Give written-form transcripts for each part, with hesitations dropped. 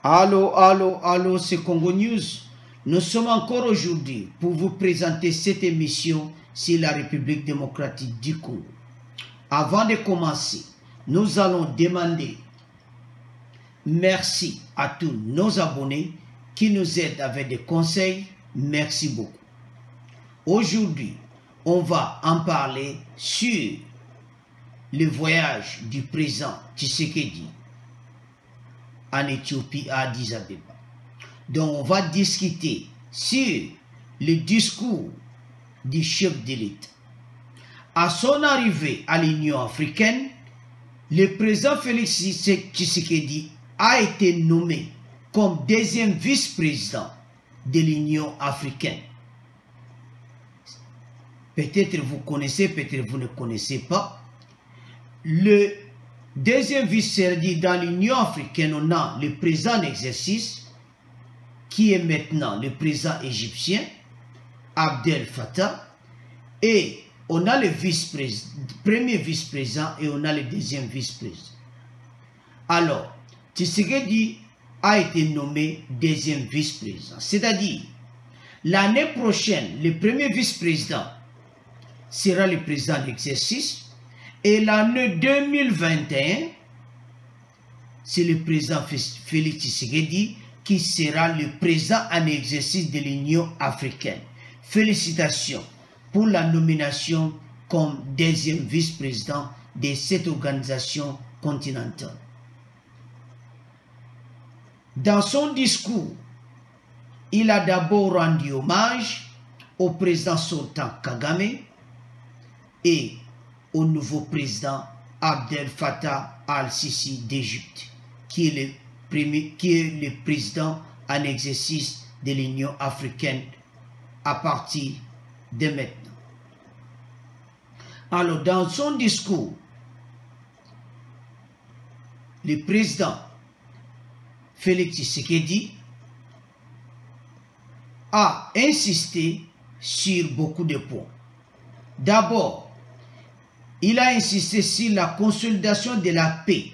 Allô, allô, allô, c'est Congo News. Nous sommes encore aujourd'hui pour vous présenter cette émission sur la République démocratique du Congo. Avant de commencer, nous allons demander merci à tous nos abonnés qui nous aident avec des conseils. Merci beaucoup. Aujourd'hui, on va en parler sur le voyage du président Tshisekedi en Éthiopie à Addis Abeba. Donc on va discuter sur le discours du chef de l'État. À son arrivée à l'Union africaine, le président Félix Tshisekedi a été nommé comme deuxième vice-président de l'Union africaine. Peut-être vous connaissez, peut-être vous ne connaissez pas. Le deuxième vice-président dans l'Union africaine, on a le président en exercice, qui est maintenant le président égyptien, Abdel Fattah, et on a le premier vice-président et on a le deuxième vice-président. Alors, Tshisekedi a été nommé deuxième vice-président. C'est-à-dire, l'année prochaine, le premier vice-président sera le président d'exercice. Et l'année 2021, c'est le président Félix Tshisekedi qui sera le président en exercice de l'Union africaine. Félicitations pour la nomination comme deuxième vice-président de cette organisation continentale. Dans son discours, il a d'abord rendu hommage au président Sultan Kagame et au nouveau président Abdel Fattah al-Sisi d'Égypte, qui est le président en exercice de l'Union africaine à partir de maintenant. Alors, dans son discours, le président Félix Tshisekedi a insisté sur beaucoup de points. D'abord, il a insisté sur la consolidation de la paix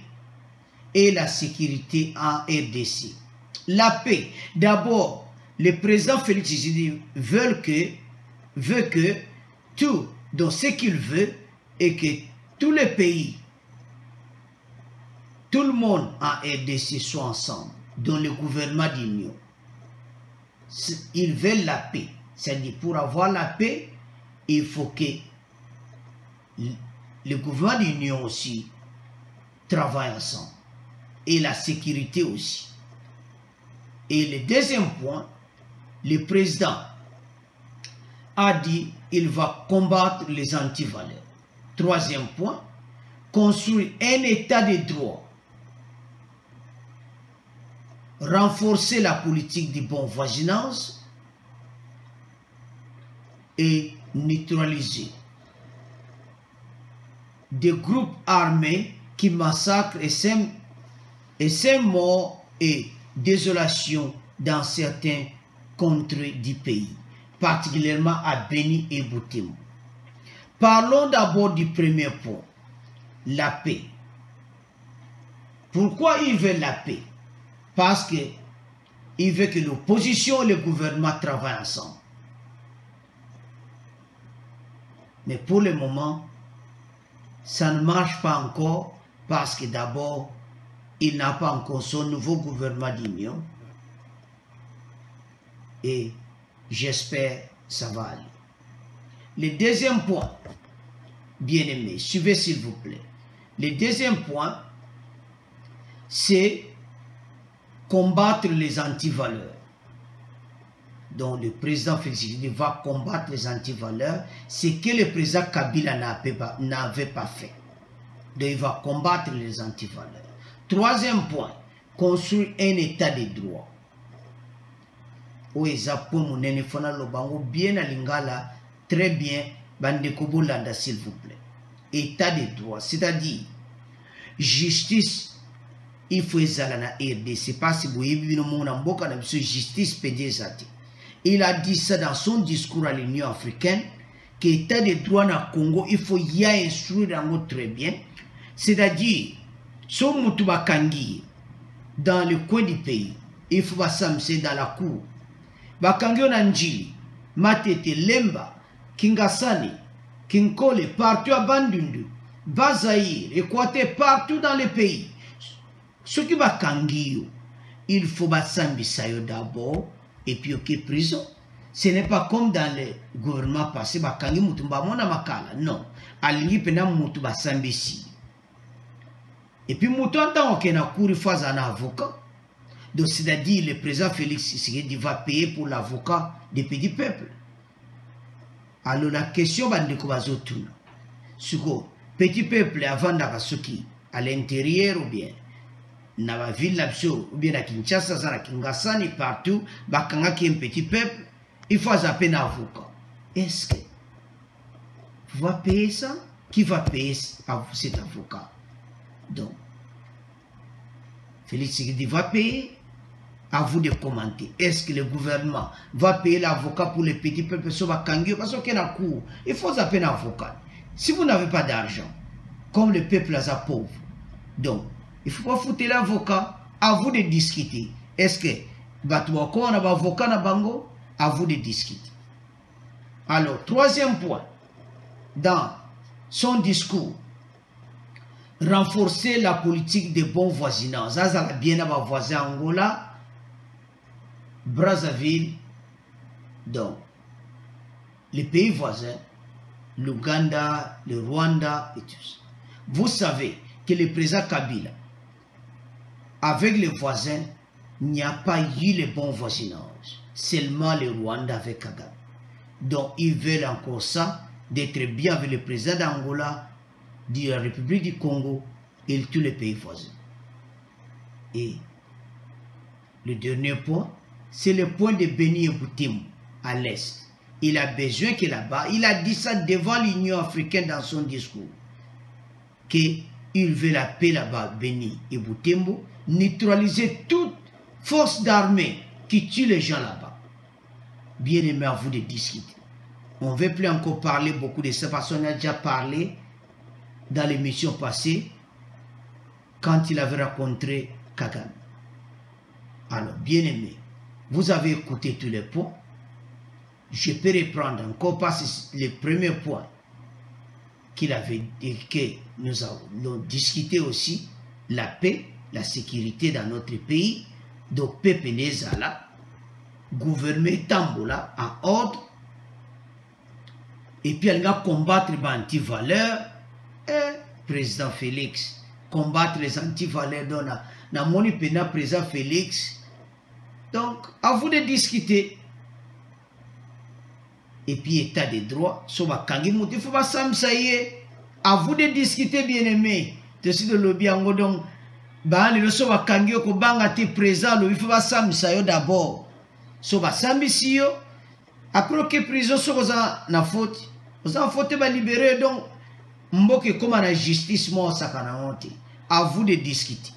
et la sécurité en RDC. La paix, d'abord, le président Félix Tshisekedi veut que tout, dans ce qu'il veut, et que tous les pays, tout le monde en RDC soit ensemble, dans le gouvernement d'union. Ils veulent la paix. C'est-à-dire, pour avoir la paix, il faut que le gouvernement d'union aussi travaille ensemble. Et la sécurité aussi. Et le deuxième point, le président a dit qu'il va combattre les antivaleurs. Troisième point, construire un état de droit. Renforcer la politique de bon voisinage et neutraliser des groupes armés qui massacrent et sèment morts et désolation dans certains contrées du pays, particulièrement à Beni et Butembo. Parlons d'abord du premier point, la paix. Pourquoi il veut la paix? Parce qu'il veut que l'opposition et le gouvernement travaillent ensemble. Mais pour le moment, ça ne marche pas encore parce que d'abord, il n'a pas encore son nouveau gouvernement d'union. Et j'espère que ça va aller. Le deuxième point, bien aimé, suivez s'il vous plaît. Le deuxième point, c'est combattre les antivaleurs. Donc le président Félix Tshisekedi va combattre les antivaleurs, ce que le président Kabila n'avait pas fait. Donc il va combattre les antivaleurs. Troisième point, construire un état de droit. Bien à Lingala, très bien, Bandekobolanda s'il vous plaît. État de droit, c'est-à-dire justice. Il faut la RDC, pas si vous avez justice pédésate. Il a dit ça dans son discours à l'Union africaine, que l'état de droit dans le Congo, il faut y instruire très bien. C'est-à-dire, son mutuba kangi, dans le coin du pays. Il faut s'amuser dans la cour. Bakangyo Nanjili, Matete, Lemba, Kingasani, Kinkole, partout à Bandundu, Bazaïr, Équateur, partout dans le pays. Ce qui va Kangio, il faut s'amuser d'abord et puis ok prison. Ce n'est pas comme dans le gouvernement passé, Bakangi Mutumba Mona Makala. Non. Alingi Pena Mutuba Sambisi. Et puis Mouton tant qu'on a couru face à un avocat. Donc c'est-à-dire le président Félix Tshisekedi va payer pour l'avocat des petits peuples. Alors la question va nous poser. Suko petit peuple avant d'Akasuki à l'intérieur ou bien dans la ville ou bien à Kinshasa, à Kingasani partout, Bakanga qui est un petit peuple, il faut appeler un avocat. Est-ce que vous va payer ça? Qui va payer cet avocat? Donc, Félix Tshisekedi va payer. À vous de commenter. Est-ce que le gouvernement va payer l'avocat pour les petits peuples sur Bakangio? Parce qu'il y a un cours. Il faut appeler un avocat. Si vous n'avez pas d'argent, comme le peuple est pauvre, donc, il ne faut pas foutre l'avocat. À vous de discuter. Est-ce que Batouako, on a un avocat dans Bango? À vous de discuter. Alors, troisième point, dans son discours, renforcer la politique de bon voisinage. Ça, ça va bien avoir voisin Angola, Brazzaville, donc les pays voisins, l'Ouganda, le Rwanda et tout ça. Vous savez que le président Kabila, avec les voisins, il n'y a pas eu le bon voisinage. Seulement le Rwanda avec Kagame. Donc ils veulent encore ça, d'être bien avec le président d'Angola, de la République du Congo et tous les pays voisins. Et le dernier point, c'est le point de Beni et Boutim à l'est. Il a besoin que là-bas, il a dit ça devant l'Union africaine dans son discours, qu'il veut la paix là-bas, Beni et Boutembo, neutraliser toute force d'armée qui tue les gens là-bas. Bien aimé, à vous de discuter. On ne veut plus encore parler beaucoup de ça parce qu'on a déjà parlé dans l'émission passée quand il avait rencontré Kagame. Alors, bien aimé, vous avez écouté tous les points. Je peux reprendre encore parce que c'est le premier point qu'il avait dit que nous avons discuté aussi, la paix, la sécurité dans notre pays, donc peuple Nezala, gouverner Tambola en ordre, et puis elle va combattre les anti-valeurs, et président Félix, combattre les anti-valeurs dans mon président Félix. Donc, à vous de discuter. Et puis, état de droit, il faut pas s'amsayer. À vous de discuter, bien aimé. De ce lobby en godon, le soba kangio ko banga te présent, il faut pas s'amsayer d'abord. Soba s'ambisio. Après que prison soit na faute, vous en faute ba libérer donc mboke comme la justice moi ça kana honte. À vous de discuter.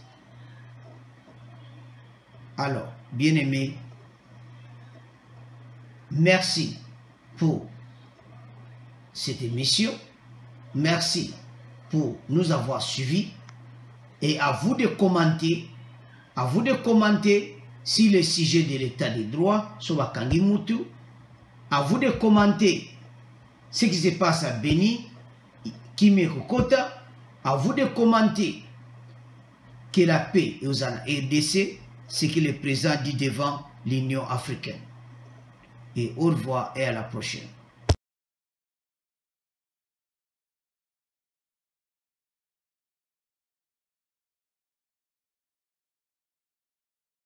Alors, bien-aimés, merci pour cette émission. Merci pour nous avoir suivis. Et à vous de commenter, sur le sujet de l'état de droit sur Bakangi Mutu. À vous de commenter ce qui se passe à Beni, Kimé Kokota. À vous de commenter que la paix est aux RDC, ce que le président dit devant l'Union africaine. Et au revoir et à la prochaine.